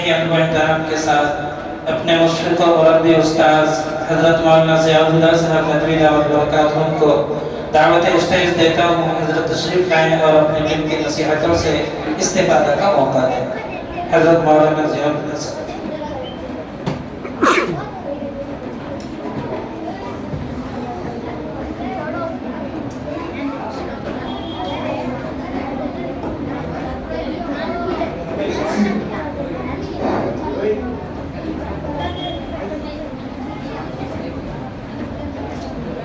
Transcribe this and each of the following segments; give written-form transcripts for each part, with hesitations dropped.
انتہائی ادب و احترام کے ساتھ اپنے مشرق و مربی استاذ حضرت مولانا ضیاء الہدیٰ صاحب ندوی دعوت برکاتہم کو دعوت اسٹیج دیتا ہوں. حضرت تشریف لائیں اور اپنے دل کی نصیحتوں سے استفادہ کا موقع دیں. حضرت مولانا ضیاء الہدیٰ صاحب.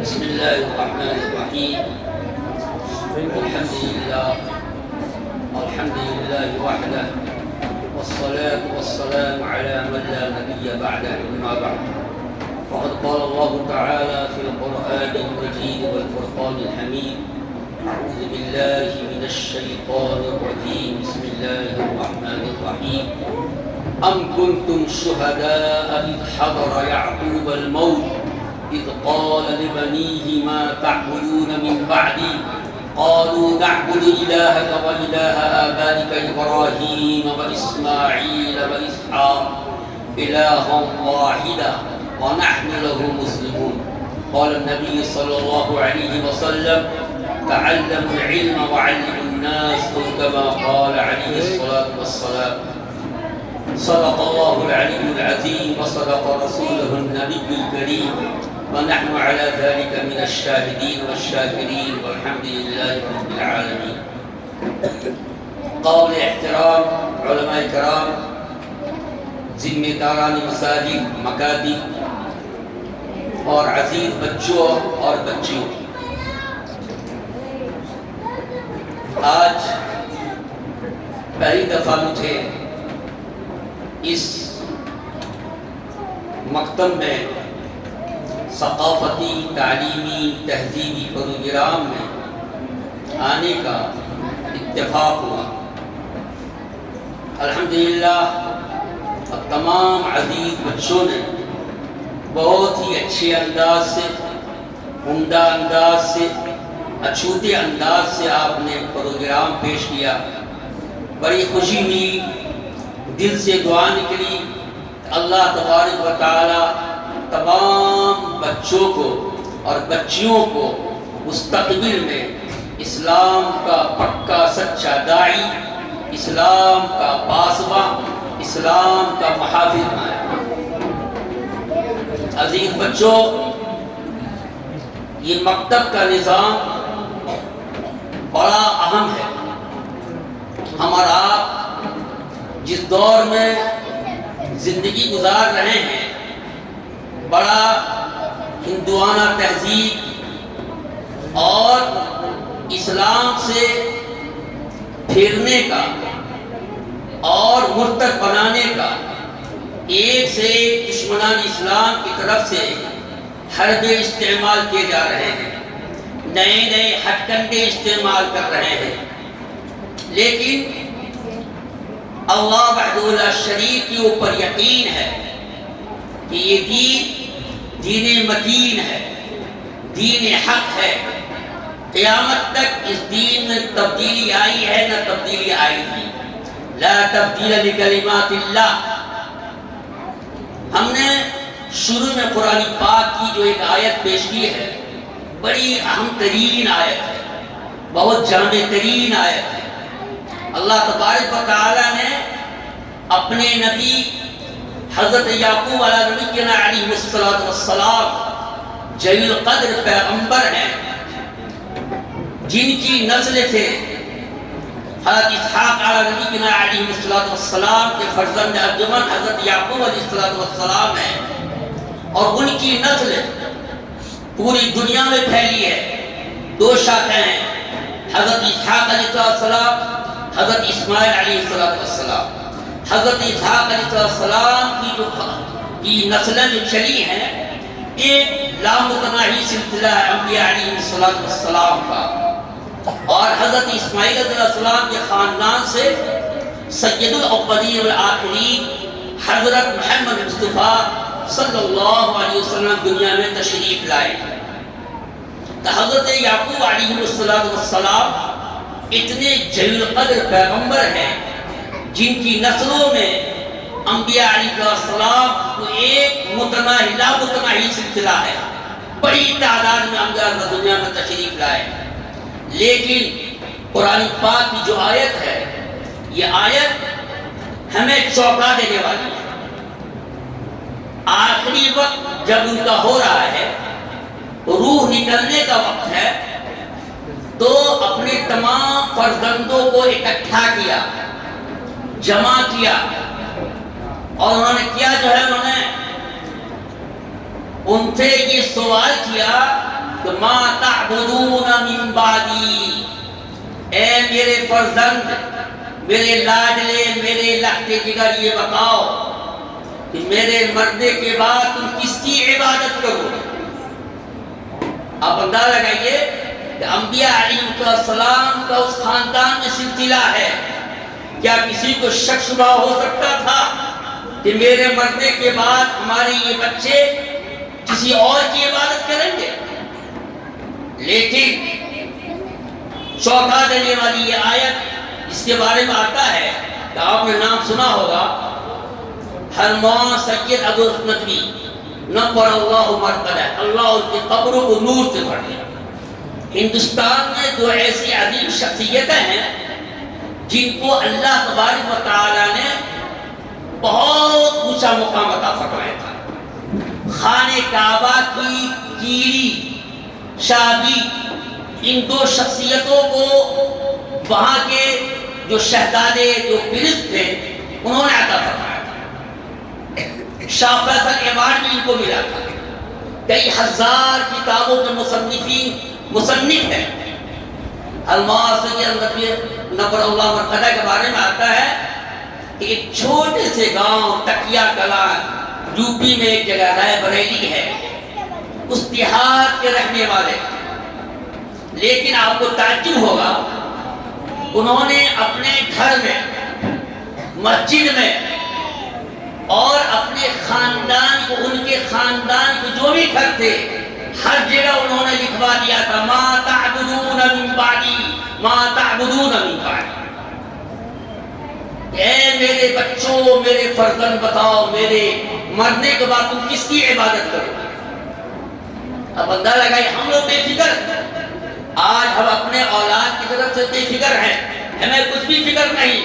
بسم الله الرحمن الرحيم. الحمد لله وحده والصلاة والسلام على من لا نبي بعده. أما بعد فقد قال الله تعالى في القرآن المجيد والفرقان الحميد: أعوذ بالله من الشيطان الرجيم. بسم الله الرحمن الرحيم. أم كنتم شهداء إذ حضر يعقوب الموت إذ قال لبنيه ما تعبدون من بعدي قالوا نعبد إلهك وإله آبائك إبراهيم وإسماعيل وإسحاق إلها واحدا ونحن له مسلمون. قال النبي صلى الله عليه وسلم: تعلموا العلم وعلموا الناس، كما قال عليه الصلاة والسلام. صدق الله العلي العظيم وصدق رسوله النبي الكريم، ونحن على ذلك من الشاهدين والشاكرين والحمد لله رب العالمين. قابل احترام علماء کرام، ذمہ داران مساجد، مکاتب اور عزیز بچوں اور بچیوں، آج پہلی دفعہ مجھے اس مکتب میں ثقافتی، تعلیمی، تہذیبی پروگرام میں آنے کا اتفاق ہوا. الحمدللہ تمام عزیز بچوں نے بہت ہی اچھے انداز سے، عمدہ انداز سے، اچھوتے انداز سے آپ نے پروگرام پیش کیا. بڑی خوشی ہوئی، دل سے دعا نکلی. اللہ تبارک و تعالی تمام بچوں کو اور بچیوں کو مستقبل میں اسلام کا پکا سچا داعی، اسلام کا پاسباں، اسلام کا محافظ بنائے. عزیز بچوں، یہ مکتب کا نظام بڑا اہم ہے. ہمارا آپ جس دور میں زندگی گزار رہے ہیں، بڑا ہندوانہ تہذیب اور اسلام سے پھیرنے کا اور مرتد بنانے کا ایک سے ایک دشمنان اسلام کی طرف سے حربے استعمال کیے جا رہے ہیں، نئے نئے ہتھ کنڈے استعمال کر رہے ہیں. لیکن اللہ وحدہ لا شریک کے اوپر یقین ہے کہ یہ دین متین ہے، دین حق ہے. قیامت تک اس دین میں تبدیلی آئی ہے نہ تبدیلی آئی تھی. لا تبدیل لکلمات اللہ. ہم نے شروع میں قرآن پاک کی جو ایک آیت پیش کی ہے، بڑی اہم ترین آیت ہے، بہت جامع ترین آیت ہے. اللہ تبارک و تعالی نے اپنے نبی حضرت یعقوب علیہ السلام جلیل القدر پیغمبر ہیں، جن کی نسل سے حضرت اسحاق علیہ السلام کے فرزند ارجمند حضرت یعقوب علیہ السلام ہیں، اور ان کی نسل پوری دنیا میں پھیلی ہے. دو شاخیں ہیں، حضرت اسحاق علیہ السلام، حضرت اسماعیل علیہ السلام. حضرت اسحاق علیہ السلام کی نسلیں جو چلی ہیں، ایک لامتناہی سلسلہ ہے انبیاء علیہ السلام کا. اور حضرت اسماعیل علیہ السلام کے خاندان سے سید الاولین والآخرین حضرت محمد مصطفیٰ صلی اللہ علیہ وسلم دنیا میں تشریف لائے. تو حضرت یعقوب علیہ السلام اتنے جلیل قدر پیغمبر ہیں جن کی نسلوں میں انبیاء علیہ السلام کو ایک متناہی لا متناہی سلسلہ ہے، بڑی تعداد میں انبیاء دنیا میں تشریف لائے، لیکن قرآن پاک کی جو آیت ہے یہ آیت ہمیں چونکا دینے والی ہے۔ آخری وقت جب ان کا ہو رہا ہے، روح نکلنے کا وقت ہے، تو اپنے تمام فرزندوں کو اکٹھا کیا، جمع کیا، اور انہوں نے کیا جو ہے انہوں نے ان سے یہ سوال کیا کہ ما تعبدون من بعدی، اے میرے فرزند، میرے لاڈلے، میرے لختے جگر، یہ بتاؤ کہ میرے مرنے کے بعد تم کس کی عبادت کرو؟ آپ اندازہ لگائیے کہ انبیاء علیہ السلام کا اس خاندان میں سلسلہ ہے، کیا کسی کو شک شبہ ہو سکتا تھا کہ میرے مرنے کے بعد ہمارے یہ بچے کسی اور کی عبادت کریں گے؟ لیکن چونکا دینے والی یہ آیت جس کے بارے میں آتا ہے کہ آپ نے نام سنا ہوگا، حرمان سید ابو ندوی نور اللہ مرقدہ، اللہ ان کی قبروں کو نور سے بھر دیا۔ ہندوستان میں دو ایسی عظیم شخصیتیں ہیں جن کو اللہ تبارک و تعالی نے بہت اونچا مقام عطا فرمایا تھا۔ خانہ کعبہ کی کیلی شابی، ان دو شخصیتوں کو وہاں کے جو شہزادے، جو پرنس تھے، انہوں نے عطا فرمایا تھا۔ شاہ فیصل ایوارڈ بھی ان کو ملا تھا۔ کئی ہزار کتابوں کے مصنف ہیں۔ علامہ سید ندوی نور اللہ مرقدہ کے بارے میں آتا ہے کہ ایک چھوٹے سے گاؤں تکیہ کلاں یو پی میں ایک جگہ رائے بریلی ہے، اس دیہات کے رہنے والے، لیکن آپ کو تعجب ہوگا انہوں نے اپنے گھر میں، مسجد میں اور اپنے خاندان کو، ان کے خاندان کو جو بھی گھر تھے، ہر جگہ انہوں نے لکھوا دیا تھا ما تعبدون من بعدی، ما تعبدون من بعدی۔ اے میرے بچوں، میرے فرزند، بتاؤ میرے مرنے کے بعد تم کس کی عبادت کرو؟ اب اندازہ لگائے، ہم لوگ بے فکر، آج ہم اپنے اولاد کی طرف سے بے فکر ہیں، ہمیں کچھ بھی فکر نہیں،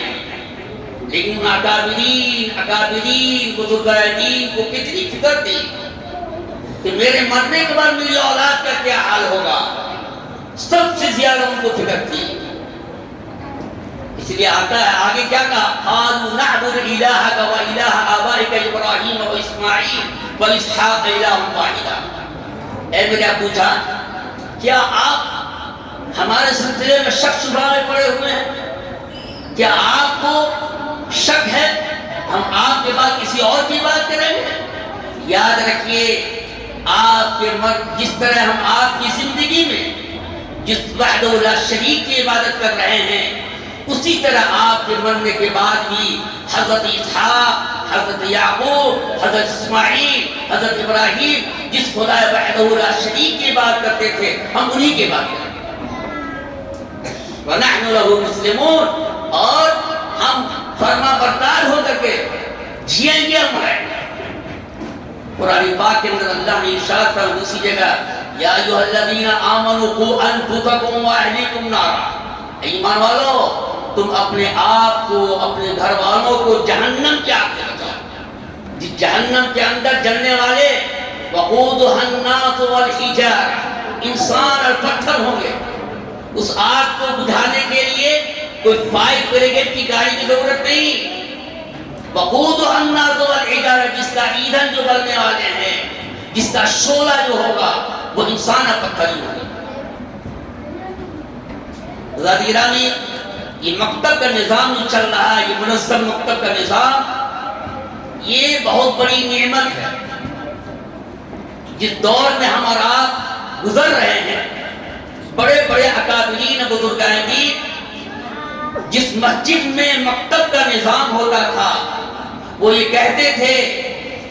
لیکن اکابرین بزرگان دین کو کتنی فکر تھی کہ میرے مرنے کے بعد میری اولاد کا کیا حال ہوگا، سب سے زیادہ ان کو فکر تھی۔ اس لیے آتا ہے آگے کیا کہا، قالوا نعبد الہک و الہ آبائک ابراہیم و اسماعیل و اسحاق الہ واحد۔ اے میرے ابو جان، کیا آپ ہمارے سلسلے میں شک شبہ میں پڑے ہوئے ہیں؟ کیا آپ کو شک ہے ہم آپ کے بعد کسی اور کی بات کریں گے؟ یاد رکھیے، آپ کے جس طرح ہم آپ کی زندگی میں جس وحدہ لا شریک کی عبادت کر رہے ہیں، اسی طرح آپ کے مرنے کے بعد بھی حضرت اسحاق، حضرت یعقوب، حضرت اسماعیل، حضرت ابراہیم جس خدا وحدہ لا شریک کی بات کرتے تھے، ہم انہی کی بات کریں گے۔ وَنَحْنُ لَهُ مُسْلِمُونَ، اور ہم فرما بردار ہو کر کے جیئیں گے ہم رہیں گے۔ قرآن پاک کے اندر اللہ نے ارشاد فرمایا دوسری جگہ، یا ایھا الذین آمنوا قوا انفسکم واہلیکم نارا، ایمان والو تم اپنے آپ کو، اپنے گھر والوں کو جہنم کی آگ سے بچاؤ، جس جہنم کے اندر جلنے والے وقودھا الناس والحجارہ، انسان اور پتھر ہوں گے۔ اس آگ کو بجھانے کے لیے کوئی 5 بریگیڈ کی گاڑی کی ضرورت نہیں۔ وقودھا الناس والحجارہ، جس کا ایندھن جو بلنے والے ہیں، جس کا شعلہ جو ہوگا وہ انسان اور پتھر ہی ہوگا۔ حضرات گرامی، یہ مکتب کا نظام جو چل رہا ہے، یہ منظم مکتب کا نظام، یہ بہت بڑی نعمت ہے۔ جس دور میں ہم اور آپ گزر رہے ہیں، بڑے بڑے اکابرین بزرگان دین جس مسجد میں مکتب کا نظام ہوتا تھا، وہ یہ کہتے تھے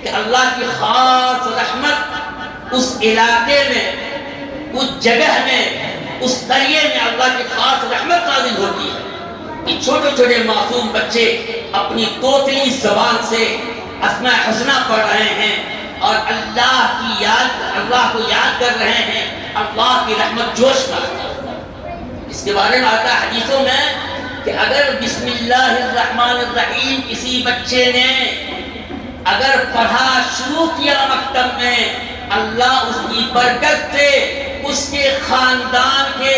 کہ اللہ کی خاص رحمت اس علاقے میں، اس جگہ میں، اس قریے میں اللہ کی خاص رحمت نازل ہوتی ہے۔ یہ چھوٹے چھوٹے معصوم بچے اپنی توتلی زبان سے اسماء حسنہ پڑھ رہے ہیں اور اللہ کو یاد کر رہے ہیں، اللہ کی رحمت جوش میں آتی ہے۔ اس کے بارے میں آتا ہے حدیثوں میں کہ اگر بسم اللہ الرحمن الرحیم کسی بچے نے اگر پڑھا شروع کیا مکتب میں، اللہ اس کی برکت سے اس کے خاندان کے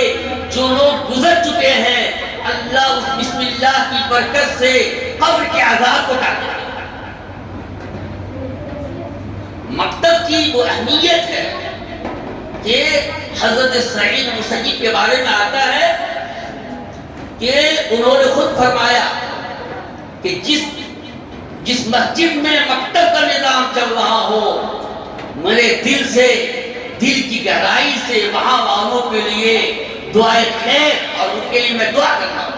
جو لوگ گزر چکے ہیں، اللہ اس بسم اللہ کی برکت سے قبر کے عذاب کو ٹال دیتا ہے۔ مکتب کی وہ اہمیت ہے کہ حضرت سعید مسیب کے بارے میں آتا ہے کہ انہوں نے خود فرمایا کہ جس مسجد میں مکتب کا نظام چل رہا ہو، میرے دل سے، دل کی گہرائی سے وہاں والوں کے لیے دعائے خیر اور ان کے لیے میں دعا کرتا ہوں،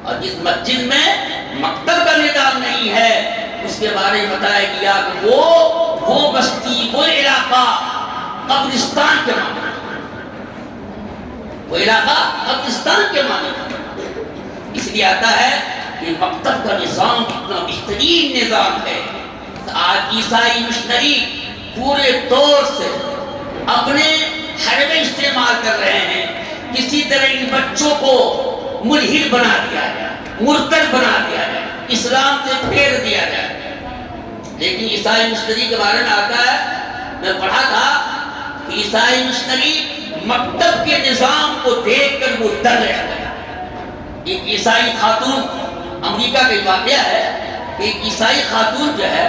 اور جس مسجد میں مکتب کا نظام نہیں ہے اس کے بارے میں بتایا گیا کہ وہ بستی، وہ علاقہ قبرستان کے معنی، وہ علاقہ قبرستان کے معنی۔ اس لیے آتا ہے کہ مکتب کا نظام اتنا بہترین نظام ہے۔ آج عیسائی مشنری پورے طور سے اپنے حربے استعمال کر رہے ہیں، کسی طرح ان بچوں کو ملحد بنا دیا جائے، مرتد بنا دیا جائے، اسلام سے پھیر دیا جائے۔ لیکن عیسائی مشنری کے بارے میں آتا ہے، میں پڑھا تھا کہ عیسائی مشنری مکتب کے نظام کو دیکھ کر وہ ڈر رہا تھا۔ ایک عیسائی خاتون، امریکہ کا واقعہ ہے کہ ایک عیسائی خاتون جو ہے،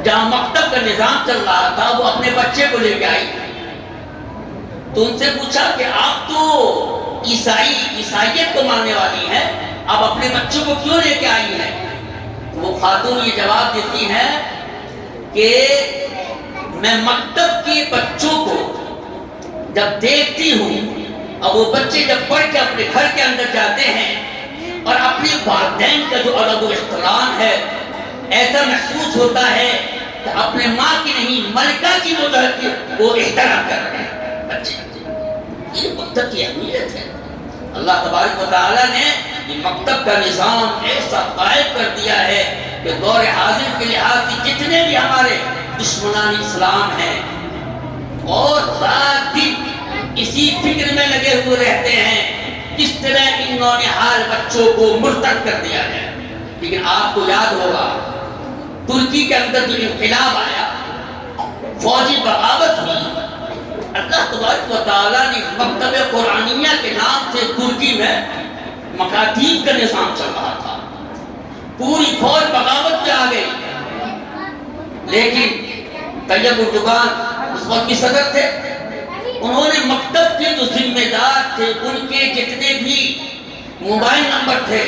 جہاں مکتب کا نظام چل رہا تھا، وہ اپنے بچے کو لے کے آئی تو ان سے پوچھا کہ آپ تو عیسائیت کو ماننے والی ہیں، آپ اپنے بچوں کو کیوں لے کے آئی ہیں؟ وہ خاتون یہ جواب دیتی ہیں کہ میں مکتب کے بچوں کو جب دیکھتی ہوں اور وہ بچے جب پڑھ کے اپنے گھر کے اندر جاتے ہیں اور اپنے والدین کا جو ادب و احترام ہے، ایسا محسوس ہوتا ہے کہ اپنے ماں کی نہیں ملکہ کی وہ احترام کر رہے ہیں بچے۔ یہ مکتب کی اہمیت ہے۔ اللہ تبارک و تعالیٰ نے یہ مکتب کا نظام ایسا قائم کر دیا ہے کہ دور حاضر کے لحاظ سے جتنے بھی ہمارے دشمنان اسلام ہیں اور رات دن اسی فکر میں لگے ہوئے رہتے ہیں کس طرح ان نونہال بچوں کو مرتد کر دیا جائے۔ لیکن آپ کو یاد ہوگا ترکی کے اندر جو انقلاب آیا، فوجی بغاوت ہوئی، اللہ تبارک و تعالیٰ نے مکتب قرآنیہ کے نام سے ترکی میں مکاتیب کا نظام چل رہا تھا، پوری فوج بغاوت پہ آ گئی، لیکن طیب اردگان اس وقت کی صدر تھے، انہوں نے مکتب کے جو ذمہ دار تھے ان کے جتنے بھی موبائل نمبر تھے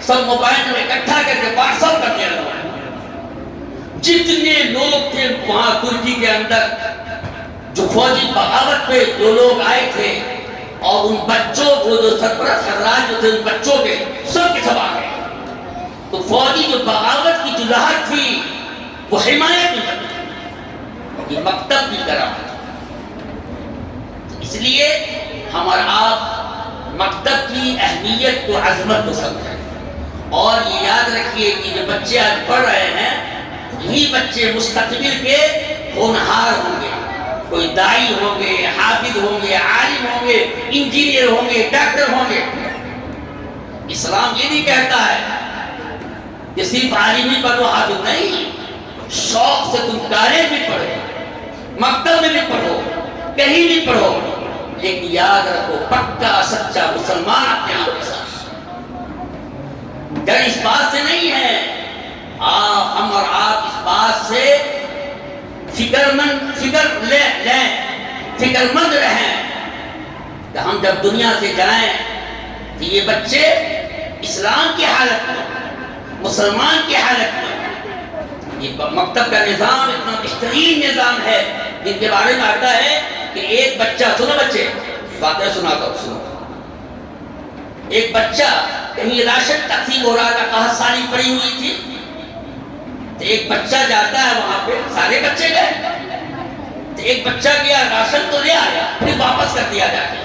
سب موبائل نمبر اکٹھا کر کے واٹس ایپ کر دیا، جتنے لوگ تھے وہاں ترکی کے اندر جو فوجی بغاوت پہ جو لوگ آئے تھے اور ان بچوں کو جو سرپرست حضرات جو تھے ان بچوں کے سب کے سب آ گئے، تو فوجی جو بغاوت کی جو لہر تھی وہ حمایت میں بدلی، یہ مکتب کی طرح ہے۔ اس لیے ہمارا آپ مکتب کی اہمیت کو، عظمت کو سمجھیں، اور یہ یاد رکھیے کہ جو بچے آج پڑھ رہے ہیں یہی بچے مستقبل کے ہونہار ہوں گے، کوئی داعی ہوں گے، حافظ ہوں گے، عالم ہوں گے، انجینئر ہوں گے، ڈاکٹر ہوں گے۔ اسلام یہ نہیں کہتا ہے کہ صرف عالمی پڑھو حافظ نہیں، شوق سے تم کالج بھی پڑھو، مکتب میں بھی پڑھو، کہیں بھی پڑھو، لیکن یاد رکھو پکا سچا مسلمان اپنے آپ کے ساتھ۔ ڈر اس بات سے نہیں ہے، ہم اور آپ اس بات سے فکر مند رہیں کہ ہم جب دنیا سے جائیں کہ یہ بچے اسلام کی حالت میں، مسلمان کی حالت میں، یہ مکتب کا نظام اتنا بہترین نظام ہے جن کے بارے میں آتا ہے کہ ایک بچہ، سنو بچے واقعہ سناتا ہوں، سنو، ایک بچہ کہیں راشن تقسیم ہو رہا تھا، کہاں ساری پڑی ہوئی تھی، تو ایک بچہ جاتا ہے وہاں پہ، سارے بچے گئے تو ایک بچہ گیا راشن تو لے آیا، پھر واپس کر دیا جاتا ہے۔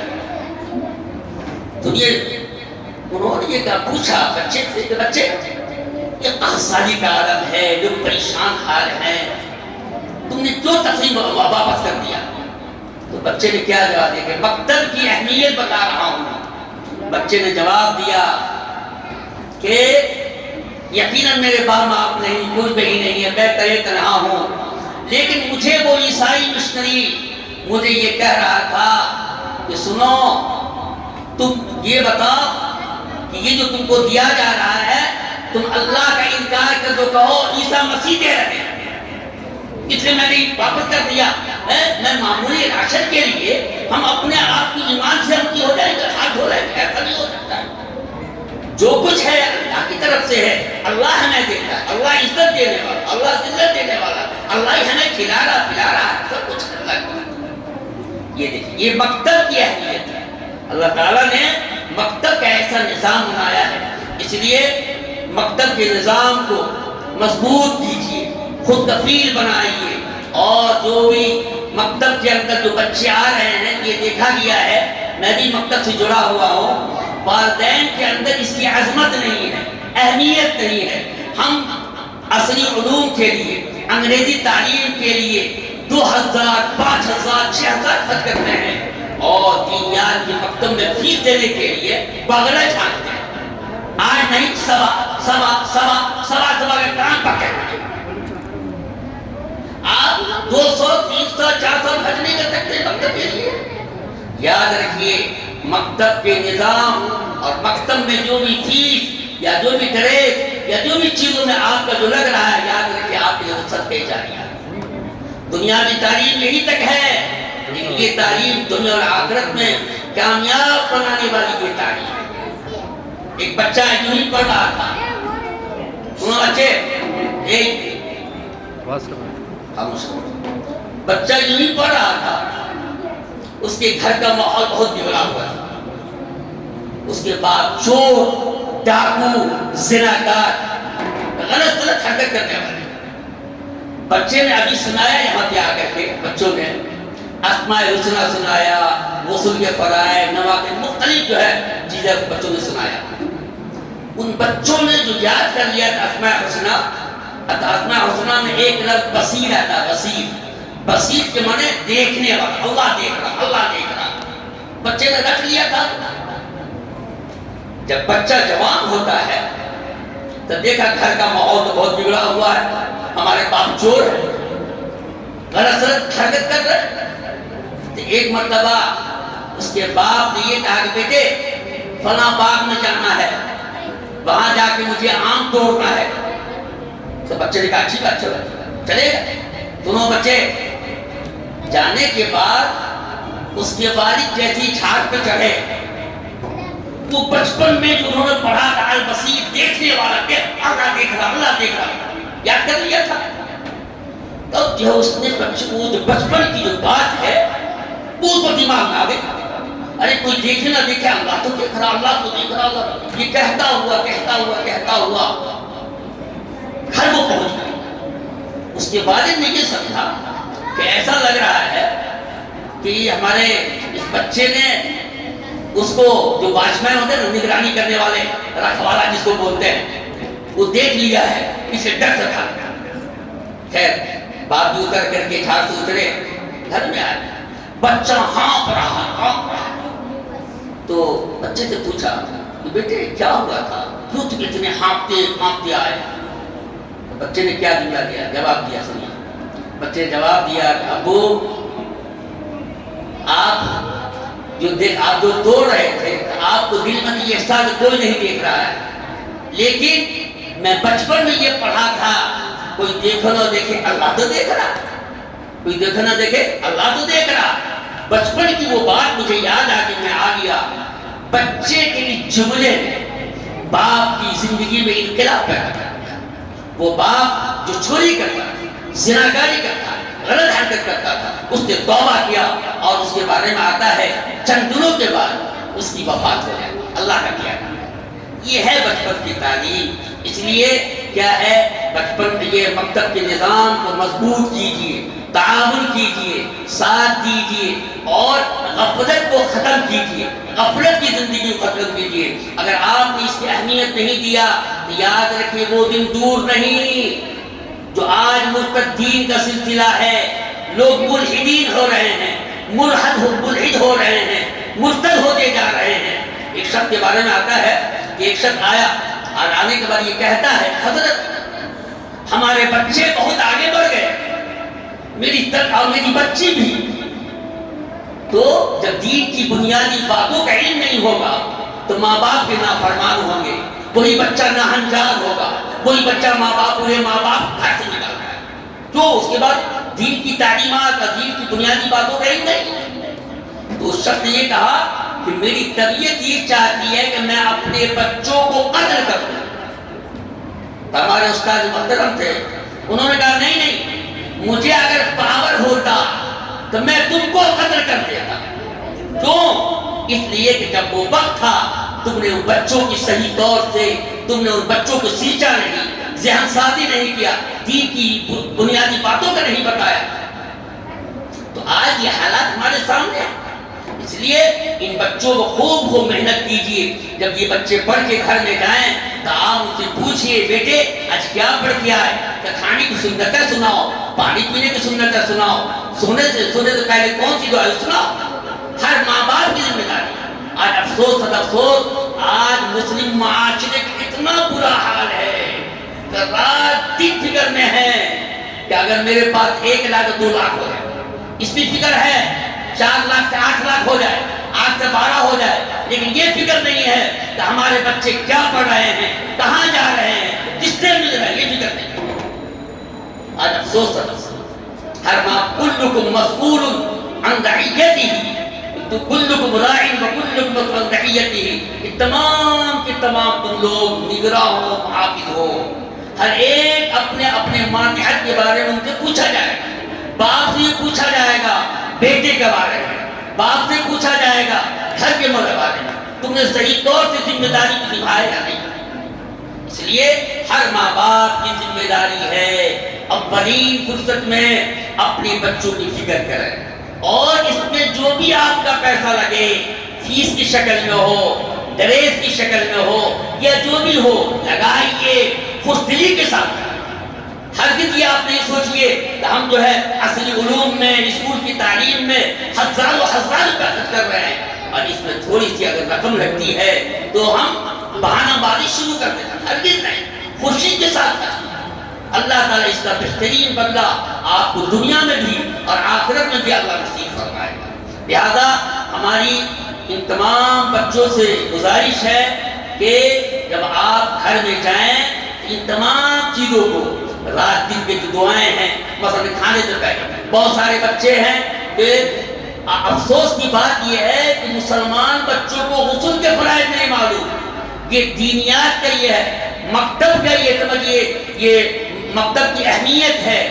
تو یہ انہوں نے یہ کہا پوچھا بچے سے کہ بچے یہ قحطی کا عالم ہے، لوگ پریشان حال ہیں، تم نے کیوں تفریح واپس کر دیا؟ تو بچے نے کیا جواب دیا کہ مکتب کی اہمیت بتا رہا ہوں۔ بچے نے جواب دیا کہ یقیناً میرے باپ باپ نہیں، کچھ بھی نہیں ہے، میں ترے تنہا ہوں، لیکن مجھے وہ عیسائی مشنری مجھے یہ کہہ رہا تھا کہ سنو تم یہ بتاؤ کہ یہ جو تم کو دیا جا رہا ہے تم اللہ کا انکار کر دو، کہو عیسیٰ مسیح دے رہے ہیں، اس لیے میں نے واپس کر دیا۔ میں معمولی راشن کے لیے ہم اپنے آپ کی ایمان سے ہم کی ہو جائیں گے، ہاتھ دھو رہے ہیں، ایسا نہیں ہو سکتا ہے۔ جو کچھ ہے اللہ کی طرف سے ہے، اللہ ہمیں دیتا ہے، اللہ عزت دینے والا، اللہ ذلت دینے والا، اللہ ہی ہمیں کھلا رہا پلا رہا ہے، سب کچھ اللہ کا۔ یہ دیکھیں یہ مکتب کی اہمیت ہے، اللہ تعالیٰ نے مکتب کا ایسا نظام بنایا ہے، اس لیے مکتب کے نظام کو مضبوط کیجیے، خود کفیل بنائیے، اور جو بھی مکتب کے اندر جو بچے آ رہے ہیں یہ دیکھا گیا ہے، میں بھی مکتب سے جڑا ہوا ہوں، والدین کے اندر اس کی عظمت نہیں ہے، اہمیت نہیں ہے۔ ہم عصری علوم کے لیے، انگریزی تعلیم کے لیے 2000 5000 6000 خرچ کرتے ہیں، اور دینیات کے مکتب میں فیس دینے کے لیے بغلہ چھانتے ہیں۔ آج نہیں سوا کے کام پکے ہیں، آپ 200 300 400 خرچ نہیں کر سکتے مکتب کے لیے۔ یاد رکھیے مکتب کے نظام اور مکتب میں جو بھی فیس یا جو بھی ڈریس یا جو بھی چیزوں میں آپ کا جو لگ رہا ہے، یاد رکھیے آپ کے لیے صدقہ جاریہ ہے۔ دنیاوی تعلیم یہی تک ہے، لیکن یہ تعلیم دنیا اور آخرت میں کامیاب بنانے والی یہ تعلیم ہے۔ ایک بچہ یوں ہی پڑھ رہا تھا، سنو بچے، ایک بچہ یوں ہی پڑھ رہا تھا، اس کے گھر کا ماحول بہت بگڑا ہوا تھا، اس کے بعد چور، ڈاکو، زناکار، غلط حرکت کرنے والے بچے نے ابھی سنایا، یہاں پہ آ کر کے بچوں نے اسماء الحسنی سنایا، غسل کے فرائض، نوافل، مختلف جو ہے چیزیں بچوں نے سنایا۔ ان بچوں نے جو یاد کر لیا تھا اسماء الحسنی میں ایک لفظ بصیر آتا، بصیر کے معنی دیکھنے والا، اللہ دیکھ رہا، اللہ دیکھ رہا، بچے نے رکھ لیا تھا۔ جب بچہ جوان ہوتا ہے تو دیکھا گھر کا ماحول تو بہت بگڑا ہوا ہے، ہمارے باپ چور ہے، غلط حرکت کر رہے۔ تو ایک مرتبہ اس کے باپ نے یہ کہا کہ بیٹے فلاں باغ میں جانا ہے، وہاں جا کے مجھے آم توڑنا ہے۔ تو بچے نے کہا اچھی بات، چلو چلے گا۔ دونوں بچے جانے کے بعد اس کے والد جیسی چھات پہ چڑھے، تو بچپن میں جو انہوں نے پڑھا تھا البصیر، دیکھنے والا، کہ اللہ دیکھ رہا، اللہ دیکھ رہا، یاد کر لیا تھا۔ تب جو اس نے بچپن کی جو بات ہے وہ اس کو دماغ میں آ گئی، ارے کوئی دیکھے نہ دیکھے اللہ تو دیکھ رہا، اللہ تو دیکھ رہا، اللہ یہ کہتا ہوا گھر وہ پہنچ گیا۔ اس کے والد نے یہ سمجھا کہ ایسا لگ رہا ہے کہ ہمارے اس بچے نے اس کو جو واچمین ہوتے ہیں نگرانی کرنے والے، رکھوالا جس کو بولتے ہیں، وہ دیکھ لیا ہے، اسے ڈر سے بھاگ گیا۔ خیر باپ بھی اتر کر کے گھاٹ سے اترے، گھر میں آئے، بچہ ہانپ رہا۔ تو بچے سے پوچھا بیٹے کیا ہوا تھا، کیوں تم اتنے ہانپتے آئے؟ بچے نے کیا جواب دیا سنیے۔ بچے نے جواب دیا کہ ابو آپ جو دوڑ رہے تھے، آپ کو دل میں یہ احساس کوئی نہیں دیکھ رہا ہے، لیکن میں بچپن میں یہ پڑھا تھا کوئی دیکھو نہ دیکھے اللہ تو دیکھ رہا، کوئی دیکھو نہ دیکھے اللہ تو دیکھ رہا۔ بچپن کی وہ بات مجھے یاد آ کے میں آ گیا۔ بچے کے لیے جملے باپ کی زندگی میں انقلاب پیدا کرتا ہے۔ وہ باپ جو چوری کرتا تھا، زناکاری کرتا تھا، غلط حرکت کرتا تھا، اس نے توبہ کیا، اور اس کے بارے میں آتا ہے چند دنوں کے بعد اس کی وفات ہو جائے، اللہ کا کیا۔ یہ ہے بچپن کی تعلیم۔ اس لیے کیا ہے بچپن یہ مکتب کے نظام کو مضبوط کیجئے، تعاون کیجئے، ساتھ دیجئے اور غفلت کو ختم کیجئے، غفلت کی زندگی کو ختم کیجئے۔ اگر آپ نے اس کی اہمیت نہیں دیا تو یاد رکھیے وہ دن دور نہیں جو آج مرتدین کا سلسلہ ہے، لوگ ملحدین ہو رہے ہیں، ملحد ہو رہے ہیں، مرتد ہوتے جا رہے ہیں۔ ایک شخص کے بارے میں آتا ہے کہ ایک شخص آیا اور آنے کے بعد یہ کہتا ہے حضرت ہمارے بچے بہت آگے بڑھ گئے، میری بچی بھی۔ تو جب دین کی بنیادی باتوں کا علم نہیں ہوگا تو ماں باپ کے نافرمان ہوں گے، وہی بچہ ناہنجار ہوگا، وہی بچہ پورے ماں باپ گھر سے نکال رہا ہے۔ تو اس کے بعد دین کی تعلیمات اور دین کی بنیادی باتوں کا علم نہیں۔ تو اس شخص نے یہ کہا کہ میری طبیعت یہ چاہتی ہے کہ میں اپنے بچوں کو قتل کروں۔ ہمارے استاد محترم تھے، انہوں نے کہا نہیں، مجھے اگر پاور ہوتا تو میں تم کو قتل کر دیتا۔ کیوں؟ اس لیے کہ جب وہ وقت تھا تم نے ان بچوں کی صحیح طور سے تم نے ان بچوں کو سینچا نہیں، ذہن سازی نہیں کیا، دین کی بنیادی باتوں کا نہیں بتایا۔ تو آج یہ حالات ہمارے سامنے ہیں۔ اس لیے ان بچوں کو خوب محنت کیجئے۔ جب یہ بچے پڑھ کے گھر میں جائیں تو آپ ان سے پوچھئے بیٹے آج کیا پڑھ کے آئے؟ کہ کھانے کی سنتیں سناؤ، پانی پینے کی سنتیں سناؤ، سونے سے پہلے کون سی دعا سناؤ۔ ہر ماں باپ کی ذمہ داری۔ آج افسوس آج مسلم معاشرے کا اتنا برا حال ہے کہ رات دن فکر میں ہے کہ اگر میرے پاس 1 لاکھ 2 لاکھ ہو جائے، اس کی فکر ہے 4 لاکھ سے 8 لاکھ ہو جائے، 8 سے 12 ہو جائے، لیکن یہ فکر نہیں ہے کہ ہمارے بچے کیا پڑھ رہے ہیں، کہاں جا رہے ہیں، کس سے مل رہا ہے، یہ فکر نہیں ہے۔ آج افسوس ہر ماں کلکم مسئول عن رعیتہ، کلکم راع وکلکم مسئول عن رعیتہ، تمام کے تمام تم لوگ نگراں ہو، محافظ ہو۔ ہر ایک اپنے اپنے ماتحت کے بارے میں ان سے پوچھا جائے گا، باپ سے پوچھا جائے گا بیٹے کے بارے میں، باپ سے پوچھا جائے گا گھر کے بارے میں، تم نے صحیح طور سے ذمہ داری کو نبھایا یا نہیں۔ اس لیے ہر ماں باپ کی ذمہ داری ہے اولین فرصت میں اپنے بچوں کی فکر کریں، اور اس میں جو بھی آپ کا پیسہ لگے، فیس کی شکل میں ہو، ڈریس کی شکل میں ہو، یا جو بھی ہو، لگائیے خوشدلی کے ساتھ۔ ہرگز یہ آپ نہیں سوچئے کہ ہم جو ہے اصلی علوم میں، اسکول کی تعلیم میں ہزاروں پیسہ کر رہے ہیں اور اس میں تھوڑی سی اگر رقم لگتی ہے تو ہم بہانہ بازی شروع کر دیتے ہیں۔ ہرگز نہیں، خوشی کے ساتھ۔ اللہ تعالیٰ اس کا بہترین بدلہ آپ کو دنیا میں بھی اور آخرت میں بھی اللہ نصیب فرمائے گا۔ لہذا ہماری ان تمام بچوں سے گزارش ہے کہ جب آپ گھر میں جائیں ان تمام چیزوں کو، رات دن کے جو دعائیں ہیں، مثلا کھانے سے پہلے بہت سارے بچے ہیں کہ افسوس کی بات یہ ہے کہ مسلمان بچوں کو غسل کے فرائض نہیں معلوم۔ یہ دینیات کا یہ ہے، مکتب کا یہ سمجھیے، یہ مکتب کی اہمیت ہے،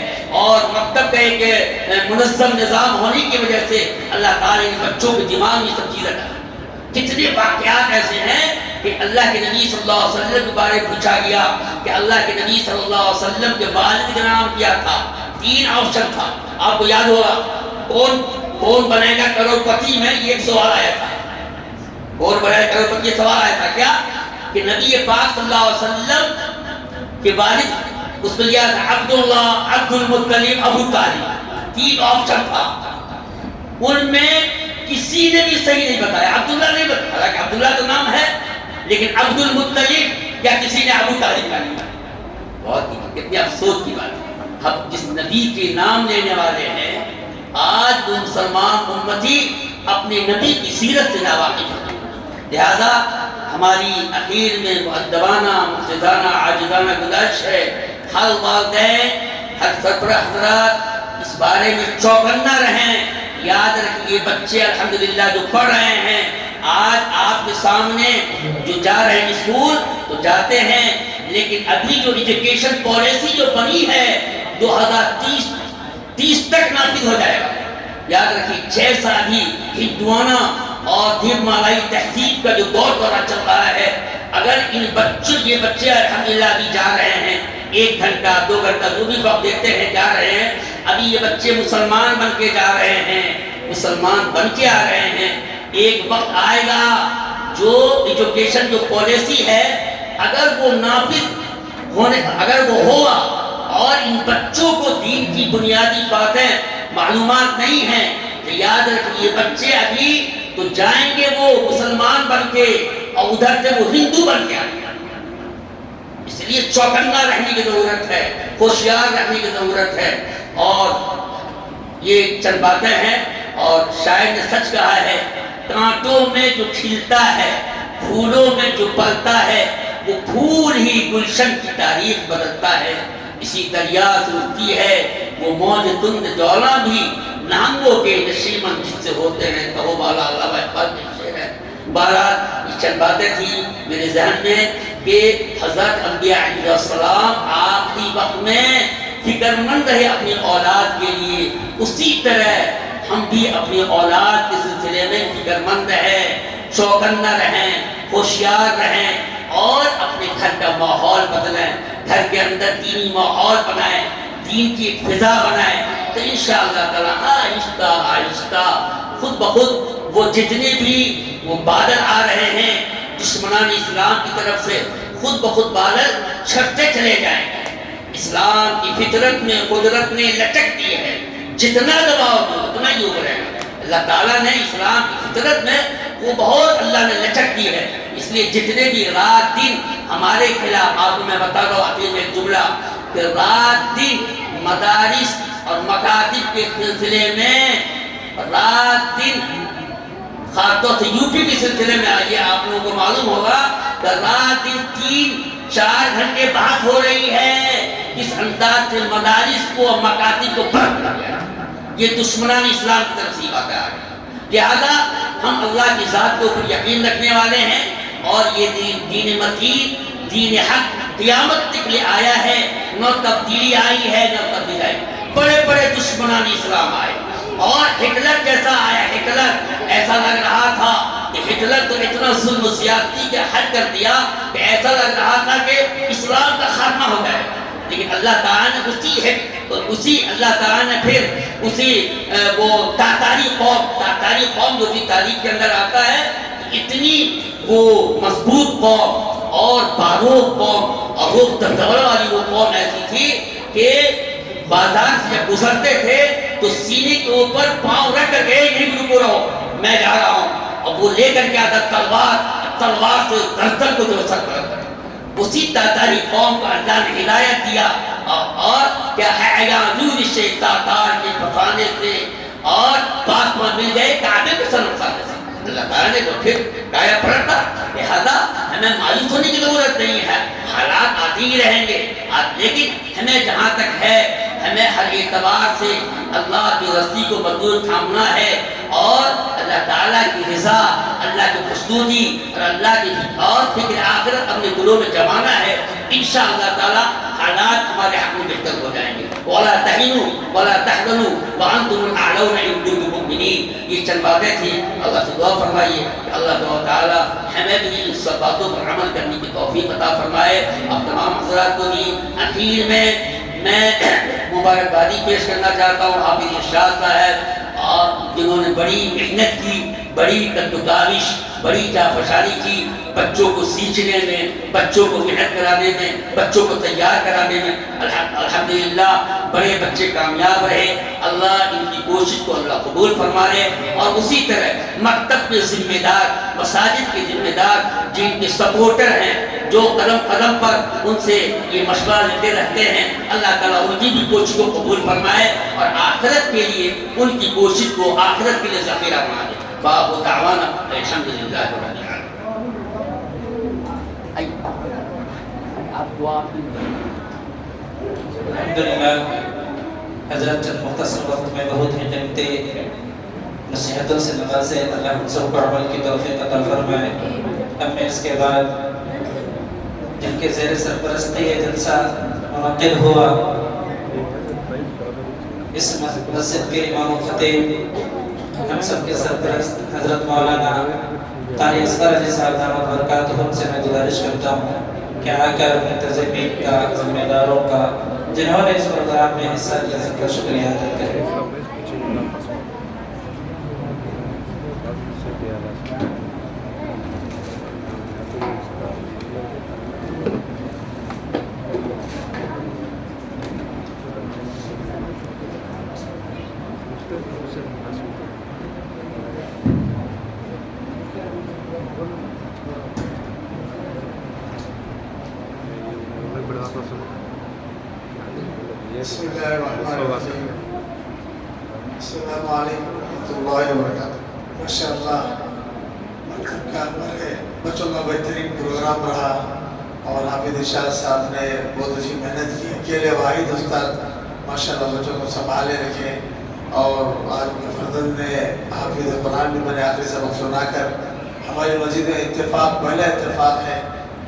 اور مکتب کا ایک منظم نظام ہونے کی وجہ سے اللہ تعالیٰ نے بچوں کے دماغ میں سب چیزیں ڈالی۔ کتنے واقعات ایسے ہیں کہ اللہ کے نبی صلی اللہ علیہ وسلم کے بارے میں پوچھا گیا کہ اللہ کے نبی صلی اللہ علیہ وسلم کے والد کا نام کیا تھا؟ 3 آپشن تھا، آپ کو یاد ہوگا، کون بنے گا کروڑپتی میں، یہ ایک سوال آیا تھا، کون بنے گا کروڑپتی، یہ سوال آیا تھا کیا کہ نبی پاک صلی اللہ علیہ وسلم کے والد اس میں لیا تھا عبداللہ، عبد المطلب، ابو طالب، 3 آپشن تھا، ان میں کسی نے بھی صحیح نہیں بتایا، عبداللہ نہیں بتایا، حالانکہ عبداللہ تو نام ہے لیکن عبد المطلب یا کسی نے ابو طالب کا لیا۔ بہت کتنی افسوس کی بات ہے، ہم جس نبی کے نام لینے والے ہیں آج وہ مسلمان امتی اپنے نبی کی سیرت سے ناواقف ہیں۔ لہذا ہماری اخیر میں مؤدبانہ، مقصدانہ، عاجزانہ گزارش ہے، ہر والدین، ہر سربراہ حضرات اس بارے میں چوکنا رہیں۔ یاد رکھیے بچے الحمدللہ جو پڑھ رہے ہیں، آج آپ کے سامنے جو جا رہے ہیں اسکول تو جاتے ہیں، لیکن ابھی جو ایجوکیشن پالیسی جو بنی ہے 2030 تک نافذ ہو جائے گا۔ یاد رکھیے 6 سال ہی ہندوانہ اور دھیر مالائی تہذیب کا جو دور دورہ چل رہا ہے، اگر ان بچوں یہ بچے الحمدللہ ابھی جا رہے ہیں 1 گھنٹہ 2 گھنٹہ جو بھی وقت دیتے ہیں جا رہے ہیں، ابھی یہ بچے مسلمان بن کے جا رہے ہیں، مسلمان بن کے آ رہے ہیں. ایک وقت آئے گا جو ایجوکیشن جو پالیسی ہے اگر وہ نافذ ہونے اگر وہ ہوا اور ان بچوں کو دین کی بنیادی باتیں معلومات نہیں ہیں تو یاد رکھیے بچے ابھی تو جائیں گے وہ مسلمان بن کے اور ادھر سے وہ ہندو بن کے آئیں گے. اس لیے چوکنا رہنے کی ضرورت ہے، ہوشیار رہنے کی ضرورت ہے. اور یہ چند باتیں ہیں اور شاعر نے سچ کہا ہے، کانٹوں میں جو کھلتا ہے پھولوں میں جو پلتا ہے وہ پھول ہی گلشن کی تاریخ بدلتا ہے. اسی دریا سے اٹھتی ہے وہ موج تند جولاں بھی، نہنگوں کے نشیمن جس سے ہوتے ہیں کہو بالا. اللہ اقبال کے شعر ہے. بہرحال یہ چند باتیں تھیں میرے ذہن میں کہ حضرت انبیاء علیہ السلام آخری وقت میں فکر مند رہے اپنی اولاد کے لیے، اسی طرح ہم بھی اپنی اولاد کے سلسلے میں فکر مند رہیں، چوکنا رہیں، ہوشیار رہیں اور اپنے گھر کا ماحول بدلیں. گھر کے اندر دینی ماحول بنائیں، دین کی ایک فضا بنائیں تو انشاءاللہ تعالیٰ آہستہ آہستہ خود بخود وہ جتنے بھی وہ بادل آ رہے ہیں دشمنان اسلام کی طرف سے خود بخود بادل چھٹتے چلے جائیں. اسلام کی فطرت میں قدرت نے لچک دی ہے، جتنا دباؤ دو اتنا ہی ابھرے گا. اللہ تعالیٰ نے اسلام کی فطرت میں وہ بہت اللہ نے لچک دی ہے. اس لیے جتنے بھی رات دن ہمارے خلاف، آپ کو میں بتا رہا ہوں آخر میں ایک جملہ کہ رات دن مدارس اور مکاتب کے سلسلے میں رات دن خاص طور سے یوپی کے سلسلے میں آئیے آپ لوگوں کو معلوم ہوگا کہ رات دن 3-4 گھنٹے بات ہو رہی ہے کس انداز سے مدارس کو اور مکاتب کو بند کر گیا. یہ دشمنان اسلام کی طرف سے باتیں آ گئی. لہذا ہم اللہ کی ذات کے اوپر یقین رکھنے والے ہیں اور یہ دین متین دین حق قیامت تک لے آیا ہے. نہ تبدیلی آئی ہے نہ تبدیلی آئی. بڑے بڑے دشمنان اسلام آئے اور ہٹلر جیسا آیا. ہٹلر ایسا لگ رہا تھا کہ ہٹلر تو اتنا ظلم و زیادتی کے حد کر دیا کہ ایسا لگ رہا تھا کہ اسلام کا خاتمہ ہو جائے. لیکن اللہ تعالیٰ نے اسی اللہ تعالیٰ نے پھر اسی وہ تاتاری قوم جو بھی تاریخ کے اندر آتا ہے اتنی وہ مضبوط قوم اور بارود قوم اور وہ دبدبہ والی وہ قوم ایسی تھی کہ بازار سے جب گزرتے تھے تو سینے کے اوپر پاؤں رکھ کر گئے نہیں رکو رہو میں جا رہا ہوں اور وہ لے کر کے آتا تلوار سے گردن کو جو سر کر اسی تاتاری قوم کو اللہ نے ہدایت دیا اور کیا ہے یعنور سے تاتار کے پھانے سے اور پاس میں مل گئے کعبے کے سنفانے سے. اللہ تعالیٰ نے تو پھر کایا پڑھتا. لہذا ہمیں مایوس ہونے کی ضرورت نہیں ہے. حالات آتے ہی رہیں گے لیکن ہمیں جہاں تک ہے ہمیں ہر اعتبار سے اللہ کی رضی کو مضبوط تھامنا ہے اور اللہ تعالیٰ کی رضا اللہ کی خوشنودی اور اللہ کی اور فکر آخرت اپنے دلوں میں جمانا ہے. انشاءاللہ تعالیٰ حالات ہمارے حق میں بہتر ہو جائیں گے. وَلَا تَحِنُوا وَلَا تَحْزَنُوا وَأَنْتُمُ الْأَعْلَوْنَ إِن كُنتُم مُؤْمِنِينَ. یہ چند باتیں تھیں. اللہ سے دعا فرمائیے کہ اللہ تعالیٰ ہمیں بھی ان سب باتوں پر عمل کرنے کی توفیق عطا فرمائے. اب تمام حضرات کو بھی اخیر میں مبارکبادی پیش کرنا چاہتا ہوں حافظ ارشاد صاحب اور جنہوں نے بڑی محنت کی، بڑی کاوش، بڑی جافشانی کی بچوں کو سیکھنے میں، بچوں کو محنت کرانے میں، بچوں کو تیار کرانے میں. الحمدللہ بڑے بچے کامیاب رہے. اللہ ان کی کوشش کو اللہ قبول فرمائے اور اسی طرح مکتب کے ذمہ دار، مساجد کے ذمہ دار جن کے سپورٹر ہیں جو قدم قدم پر ان سے یہ مشورہ لیتے رہتے ہیں، اللہ تعالیٰ ان کی بھی کوشش کو قبول فرمائے اور آخرت کے لیے ان کی کوشش کو آخرت کے لیے ذخیرہ بنا دے. باب دعوانا الحمدللہ رب العالمین. الحمدللہ حضرت چند مختصر وقت میں بہت ہی قیمتی نصیحتوں سے نوازے. اللہ ہم سب کو عمل کی توفیق عطا فرمائے. اب میں اس کے بعد جن کے زیر سرپرستی یہ جلسہ منعقد ہوا اس مسجد کے امام و خطیب ہم سب کے سرپرست حضرت مولانا قاری اصغر علی صاحب دامت برکاتہم سے میں گزارش کرتا ہوں کہ آ کر منتظمین کا، ذمہ داروں کا، جنہوں نے اس پروگرام میں حصہ لیا، سب کا شکریہ ادا کریں۔ بسم اللہ الرحمن الرحیم۔ السلام علیکم ورحمۃ اللہ وبرکاتہ۔ ماشاء اللہ مرکب کا ہمارے بچوں کا بہترین پروگرام رہا اور حافظ ارشاد صاحب نے بہت اچھی محنت کی۔ اکیلے واحد استاد ماشاء اللہ بچوں کو سنبھالے رکھے اور آج فرزند نے حافظ قرآن بھی بنے آخری سبق سنا کر ہماری مسجد میں اتفاق، پہلا اتفاق ہے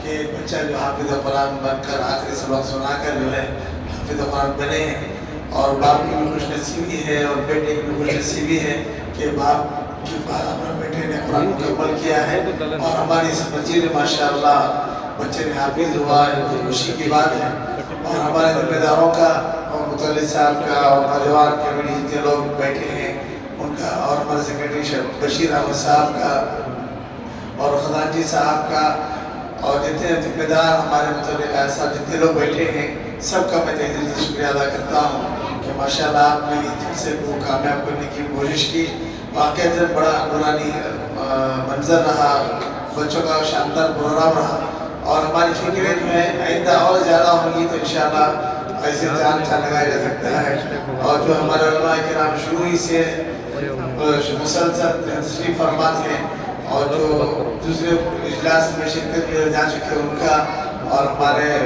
کہ ایک بچہ جو حافظ قرآن بن کر آخری سبق سنا کر جو ہے حافظ قرآن بنے ہیں، اور باپ کی بھی خوش نصیبی ہے اور بیٹے کی بھی خوش نصیبی ہے کہ باپ کی بات اپنے بیٹے نے قرآن مکمل کیا ہے اور ہماری اس مسجد میں ماشاءاللہ بچے نے حافظ ہوا ہے، بہت خوشی کی بات ہے۔ اور ہمارے ذمہ داروں کا اور متعلق صاحب کا اور نوجوان کمیٹی جتنے لوگ بیٹھے ہیں ان کا، اور ہمارے سیکریٹری بشیر احمد صاحب کا اور خزانچی صاحب کا، اور جتنے ذمہ دار ہمارے متعلق صاحب جتنے لوگ بیٹھے ہیں سب کا میں تہ دل سے شکریہ ادا کرتا ہوں کہ ماشاءاللہ آپ نے اس جلسے کو کامیاب کرنے کی کوشش کی۔ واقعی بڑا نورانی منظر رہا، بچوں کا شاندار پروگرام رہا، اور ہماری فکریں جو ہیں آئندہ اور زیادہ ہوں گی تو انشاءاللہ ایسے جان لگایا جا سکتا ہے۔ اور جو ہمارے علماء کرام شروع ہی سے مسلسل تشریف فرماتے ہیں اور جو دوسرے اجلاس میں شرکت میں جا چکے ان کا، اور ہمارے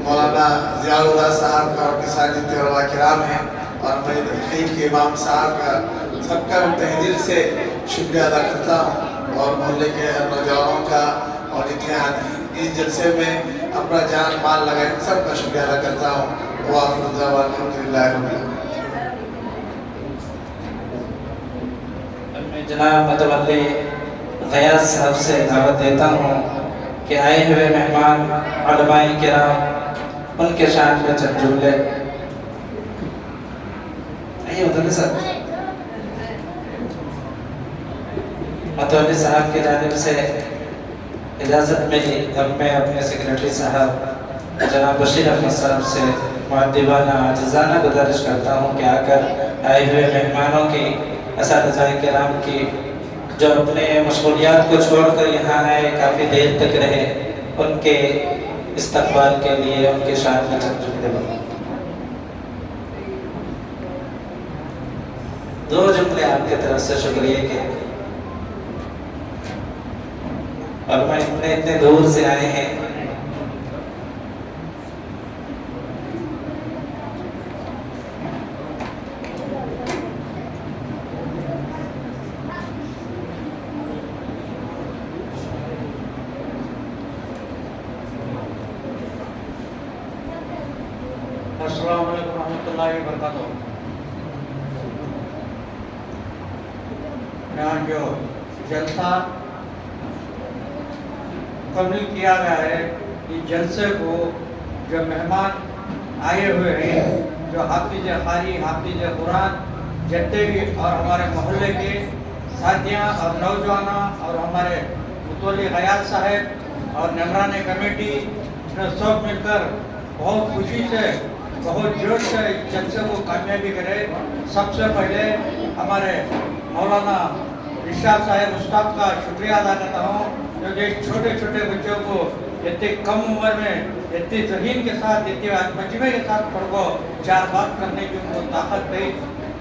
مولانا ضیاء اللہ صاحب کا اور کے ساتھ جتنے علماء کرام ہیں، اور ہمارے تحقیق کے امام صاحب کا، سب کا میں تہ دل سے شکریہ ادا کرتا ہوں، اور محلے کے نوجوانوں کا اور جتنے آدمی اس جلسے میں اپنا جان مال لگائے سب کا شکریہ ادا کرتا ہوں۔ وآخر دعوانا الحمدللہ رب العالمین۔ میں جناب متولی غیاث صاحب سے دعوت دیتا ہوں کہ آئے ہوئے مہمان علماء کرام ان کے شان میں چند جملے۔ آئیے متولی صاحب۔ متولی صاحب کی جانب سے اجازت ملی، اب میں اپنے سیکریٹری صاحب جناب بشیر احمد صاحب سے مؤدبانہ عاجزانہ گزارش کرتا ہوں کہ آ کر آئے ہوئے مہمانوں کی، اساتذہ کرام کی جو اپنے مشغولیات کو چھوڑ کر یہاں آئے، کافی دیر تک رہے، ان کے استقبال کے لیے ان کے شان میں چند جملے بولوں۔ دو جملے آپ کی طرف سے شکریہ کے، اور میں اتنے دور سے آئے ہیں، السلام علیکم ورحمۃ اللہ وبرکاتہ۔ یہاں جو جلسہ مکمل کیا گیا ہے، اس جلسے کو جو مہمان آئے ہوئے ہیں، جو حافظ قاری، حافظ قرآن جتنے بھی، اور ہمارے محلے کے ساتھیاں اور نوجوانوں اور ہمارے متولی غیاث صاحب اور نگران کمیٹی نے سب مل کر بہت خوشی سے، بہت جوش سے اس جلسے کو کامیابی کرے۔ سب سے پہلے ہمارے مولانا ارشاد صاحب استاد کا شکریہ ادا کرتا ہوں، جو چھوٹے چھوٹے بچوں کو اتنی کم عمر میں اتنی ذہین کے ساتھ، اتنی مجمع کے ساتھ پڑھ کو چار بات کرنے کی ان کو طاقت دی،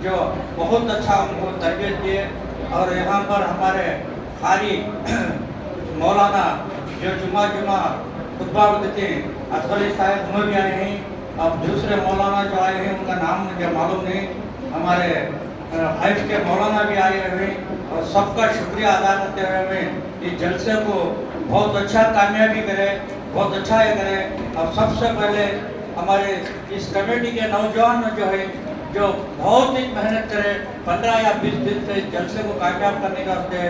جو بہت اچھا ان کو تربیت دیے۔ اور یہاں پر ہمارے قاری مولانا جو جمعہ خطبہ دیتے ہیں، اصغری صاحب انہوں بھی آئے ہیں، اب دوسرے مولانا جو آئے ہیں ان کا نام مجھے معلوم نہیں، ہمارے حیف کے مولانا بھی آئے ہوئے ہیں، اور سب کا شکریہ ادا کرتے ہوئے ہمیں اس جلسے کو بہت اچھا کامیابی کرے، بہت اچھا یہ کرے۔ اور سب سے پہلے ہمارے اس کمیٹی کے نوجوان جو ہے، جو بہت ہی محنت کرے، 15 یا 20 دن سے اس جلسے کو کامیاب کرنے کا واسطے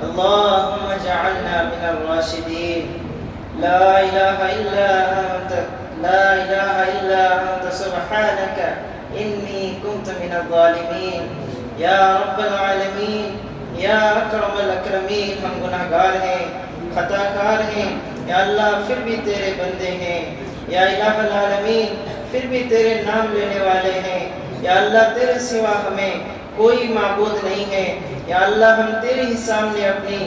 اللهم اجعلنا من الراشدين لا إله إلا أنت سبحانك إني كنت من الظالمين یا رب العالمین یا اکرم الاکرمین. ہم گناہگار ہیں، خطا کار ہیں، یا اللہ پھر بھی تیرے بندے ہیں. یا الہ العالمین پھر بھی تیرے نام لینے والے ہیں. یا اللہ تیرے سوا ہمیں کوئی معبود نہیں ہے. یا اللہ ہم تیرے ہی سامنے اپنی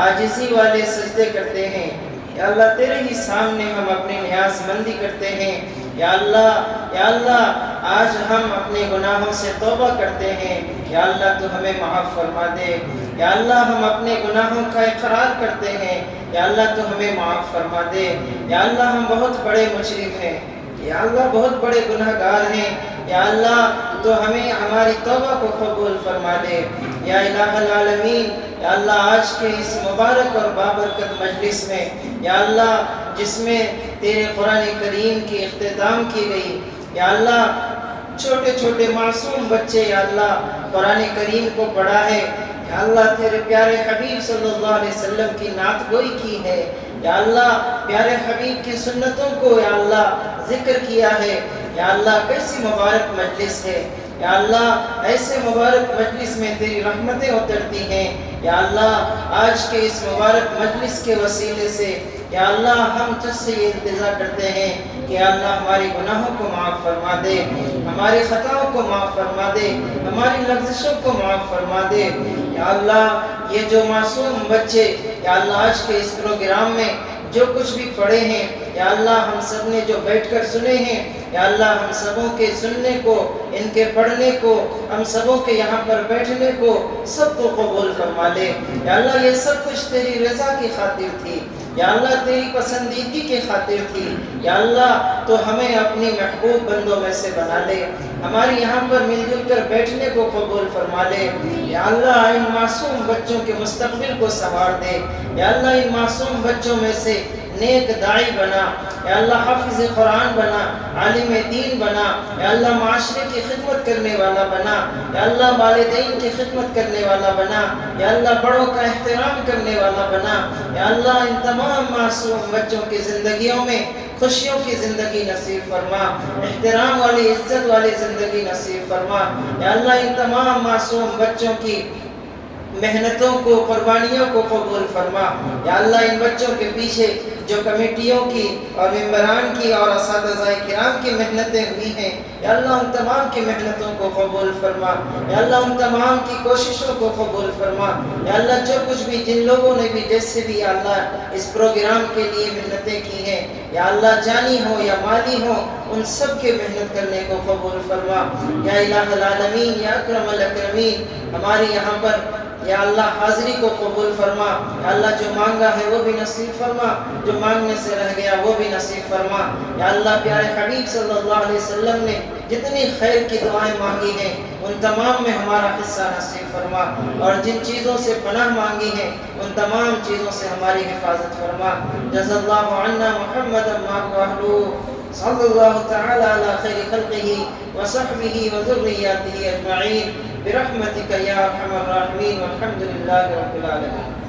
عاجزی والے سجدے کرتے ہیں. یا اللہ تیرے ہی سامنے ہم اپنی نیاز مندی کرتے ہیں. یا اللہ آج ہم اپنے گناہوں سے توبہ کرتے ہیں. یا اللہ تو ہمیں معاف فرما دے. یا اللہ ہم اپنے گناہوں کا اقرار کرتے ہیں. یا اللہ تو ہمیں معاف فرما دے. یا اللہ ہم بہت بڑے مجرم ہیں. یا اللہ بہت بڑے گناہگار ہیں. یا اللہ تو ہمیں ہماری توبہ کو قبول فرما دے. یا الہ العالمین یا اللہ آج کے اس مبارک اور بابرکت مجلس میں یا اللہ جس میں تیرے قرآن کریم کی اختتام کی گئی، یا اللہ چھوٹے چھوٹے معصوم بچے یا اللہ قرآن کریم کو پڑھا ہے. یا اللہ تیرے پیارے حبیب صلی اللہ علیہ وسلم کی نعت گوئی کی ہے. یا اللہ پیارے حبیب کی سنتوں کو یا اللہ ذکر کیا ہے. یا اللہ کیسی مبارک مجلس ہے. یا اللہ ایسے مبارک مجلس میں تیری رحمتیں اترتی ہیں. یا اللہ آج کے اس مبارک مجلس کے وسیلے سے یا اللہ ہم تجھ سے یہ التجا کرتے ہیں کہ یا اللہ ہماری گناہوں کو معاف فرما دے، ہماری خطاؤں کو معاف فرما دے، ہماری لغزشوں کو معاف فرما دے. یا اللہ یہ جو معصوم بچے یا اللہ آج کے اس پروگرام میں جو کچھ بھی پڑھے ہیں یا اللہ ہم سب نے جو بیٹھ کر سنے ہیں یا اللہ ہم سبوں کے سننے کو، ان کے پڑھنے کو، ہم سبوں کے یہاں پر بیٹھنے کو سب کو قبول فرما لے. یا اللہ یہ سب کچھ تیری رضا کی خاطر تھی. یا اللہ تیری پسندیدگی کی خاطر تھی. یا اللہ تو ہمیں اپنی محبوب بندوں میں سے بنا لے. ہماری یہاں پر مل جل کر بیٹھنے کو قبول فرما لے. یا اللہ ان معصوم بچوں کے مستقبل کو سنوار دے. یا اللہ ان معصوم بچوں میں سے نیک داعی بنا. یا اللہ حافظ قرآن بنا، عالم دین بنا. یا اللہ معاشرے کی خدمت کرنے والا بنا. یا اللہ والدین کی خدمت کرنے والا بنا. یا اللہ بڑوں کا احترام کرنے والا بنا. یا اللہ ان تمام معصوم بچوں کی زندگیوں میں خوشیوں کی زندگی نصیب فرما، احترام والی عزت والی زندگی نصیب فرما. یا اللہ ان تمام معصوم بچوں کی محنتوں کو، قربانیوں کو قبول فرما. یا اللہ ان بچوں کے پیچھے جو کمیٹیوں کی اور ممبران کی اور اساتذہ کرام کی محنتیں ہوئی ہیں یا اللہ ان تمام کی محنتوں کو قبول فرما. یا اللہ ان تمام کی کوششوں کو قبول فرما. یا اللہ جو کچھ بھی جن لوگوں نے بھی جیسے بھی یا اللہ اس پروگرام کے لیے محنتیں کی ہیں یا اللہ جانی ہو یا مالی ہو ان سب کے محنت کرنے کو قبول فرما. یا الہ العالمین یا اکرم الاکرمین ہماری یہاں پر یا اللہ حاضری کو قبول فرما. یا اللہ جو مانگا ہے وہ بھی نصیب فرما، جو مانگنے سے رہ گیا وہ بھی نصیب فرما. یا اللہ پیارے حبیب صلی اللہ علیہ وسلم نے جتنی خیر کی دعائیں مانگی ہیں ان تمام میں ہمارا حصہ نصیب فرما، اور جن چیزوں سے پناہ مانگی ہیں ان تمام چیزوں سے ہماری حفاظت فرما۔ جزا اللہ عنا محمد صلی اللہ تعالی علی خیر خلقہ وصحبہ وذریاتہ اجمعین برحمتک یا ارحم الراحمین، والحمد للہ رب العالمین۔